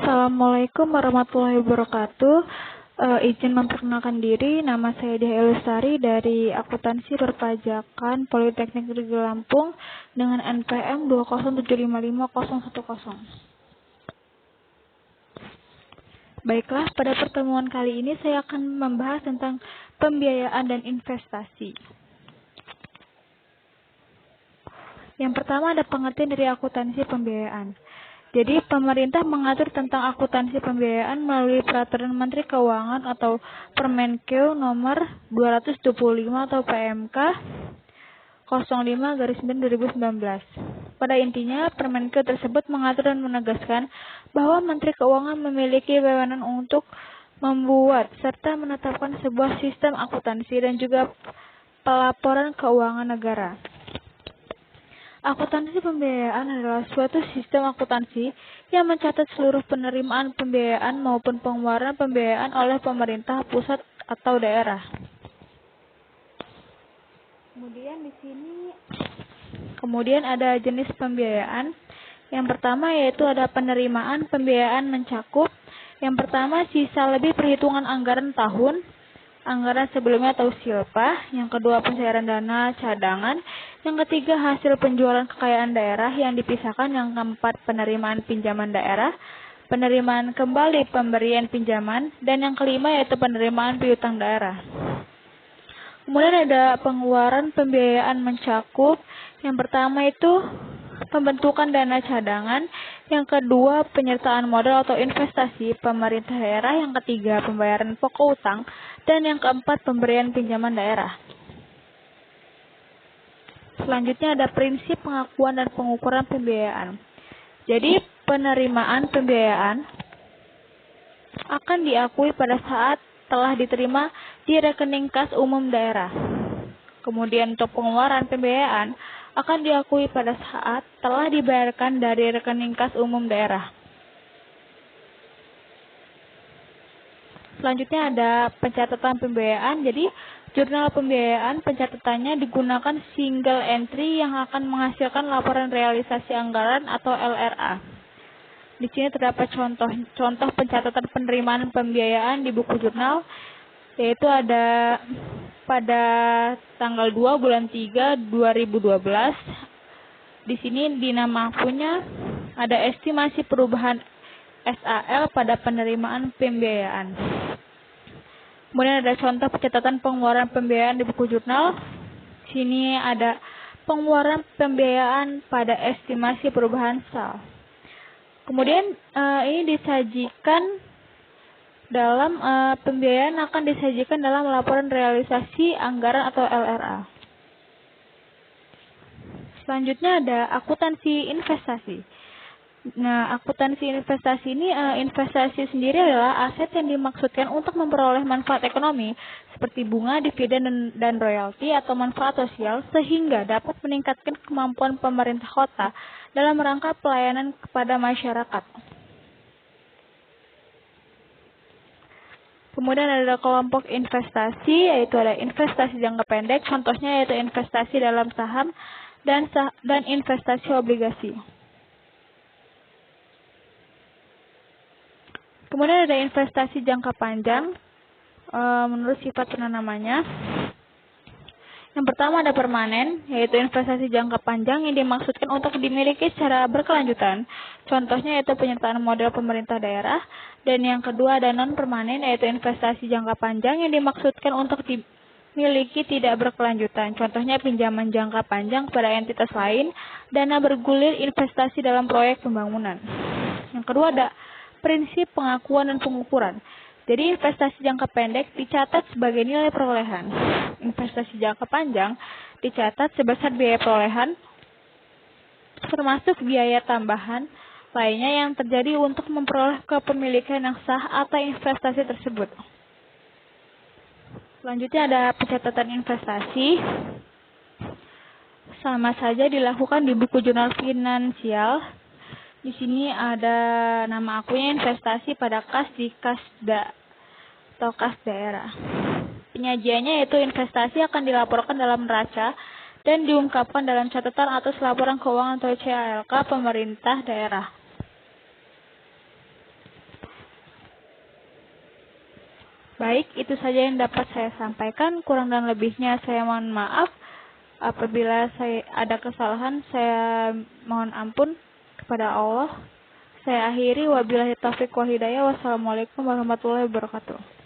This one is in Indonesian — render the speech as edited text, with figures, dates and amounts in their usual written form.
Assalamualaikum warahmatullahi wabarakatuh. Izin memperkenalkan diri, nama saya Diah Elustari dari Akuntansi Perpajakan Politeknik Negeri Lampung dengan NPM 207555010. Baiklah, pada pertemuan kali ini saya akan membahas tentang pembiayaan dan investasi. Yang pertama ada pengertian dari akuntansi pembiayaan. Jadi, pemerintah mengatur tentang akuntansi pembiayaan melalui Peraturan Menteri Keuangan atau Permenkeu nomor 225 atau PMK 05/2019. Pada intinya, Permenkeu tersebut mengatur dan menegaskan bahwa Menteri Keuangan memiliki wewenang untuk membuat serta menetapkan sebuah sistem akuntansi dan juga pelaporan keuangan negara. Akuntansi pembiayaan adalah suatu sistem akuntansi yang mencatat seluruh penerimaan pembiayaan maupun pengeluaran pembiayaan oleh pemerintah pusat atau daerah. Kemudian ada jenis pembiayaan. Yang pertama yaitu ada penerimaan pembiayaan mencakup. Yang pertama sisa lebih perhitungan anggaran tahun, anggaran sebelumnya atau silpa. Yang kedua pencairan dana cadangan. Yang ketiga hasil penjualan kekayaan daerah yang dipisahkan. Yang keempat penerimaan pinjaman daerah, penerimaan kembali pemberian pinjaman, dan yang kelima yaitu penerimaan piutang daerah. Kemudian ada pengeluaran pembiayaan mencakup. Yang pertama itu pembentukan dana cadangan, yang kedua penyertaan modal atau investasi pemerintah daerah, yang ketiga pembayaran pokok utang, dan yang keempat pemberian pinjaman daerah. Selanjutnya ada prinsip pengakuan dan pengukuran pembiayaan. Jadi penerimaan pembiayaan akan diakui pada saat telah diterima di rekening kas umum daerah. Kemudian untuk pengeluaran pembiayaan akan diakui pada saat telah dibayarkan dari rekening kas umum daerah. Selanjutnya ada pencatatan pembiayaan. Jadi jurnal pembiayaan pencatatannya digunakan single entry yang akan menghasilkan laporan realisasi anggaran atau LRA. Di sini terdapat contoh pencatatan penerimaan pembiayaan di buku jurnal, yaitu ada pada tanggal 2 bulan 3 2012. Di sini di nama akunnya ada estimasi perubahan SAL pada penerimaan pembiayaan. Kemudian ada contoh pencatatan pengeluaran pembiayaan di buku jurnal. Sini ada pengeluaran pembiayaan pada estimasi perubahan SAL. Kemudian ini disajikan dalam pembiayaan akan disajikan dalam laporan realisasi anggaran atau LRA. Selanjutnya ada akuntansi investasi. Nah, akuntansi investasi ini, investasi sendiri adalah aset yang dimaksudkan untuk memperoleh manfaat ekonomi seperti bunga, dividen, dan royalti atau manfaat sosial sehingga dapat meningkatkan kemampuan pemerintah kota dalam rangka pelayanan kepada masyarakat. Kemudian ada kelompok investasi, yaitu ada investasi jangka pendek, contohnya yaitu investasi dalam saham dan investasi obligasi. Kemudian ada investasi jangka panjang menurut sifat penanamannya. Yang pertama ada permanen, yaitu investasi jangka panjang yang dimaksudkan untuk dimiliki secara berkelanjutan. Contohnya yaitu penyertaan modal pemerintah daerah. Dan yang kedua ada non permanen, yaitu investasi jangka panjang yang dimaksudkan untuk dimiliki tidak berkelanjutan. Contohnya pinjaman jangka panjang kepada entitas lain, dana bergulir investasi dalam proyek pembangunan. Yang kedua ada prinsip pengakuan dan pengukuran. Jadi investasi jangka pendek dicatat sebagai nilai perolehan. Investasi jangka panjang dicatat sebesar biaya perolehan termasuk biaya tambahan lainnya yang terjadi untuk memperoleh kepemilikan yang sah atas investasi tersebut. Selanjutnya ada pencatatan investasi. Sama saja dilakukan di buku jurnal finansial. Di sini ada nama akunnya investasi pada kas di Kasda atau kas daerah. Penyajiannya yaitu investasi akan dilaporkan dalam neraca dan diungkapkan dalam catatan atas laporan keuangan atau CALK pemerintah daerah. Baik, itu saja yang dapat saya sampaikan. Kurang dan lebihnya saya mohon maaf. Apabila saya ada kesalahan, saya mohon ampun kepada Allah. Saya akhiri, wabillahi taufiq wal hidayah. Wassalamualaikum warahmatullahi wabarakatuh.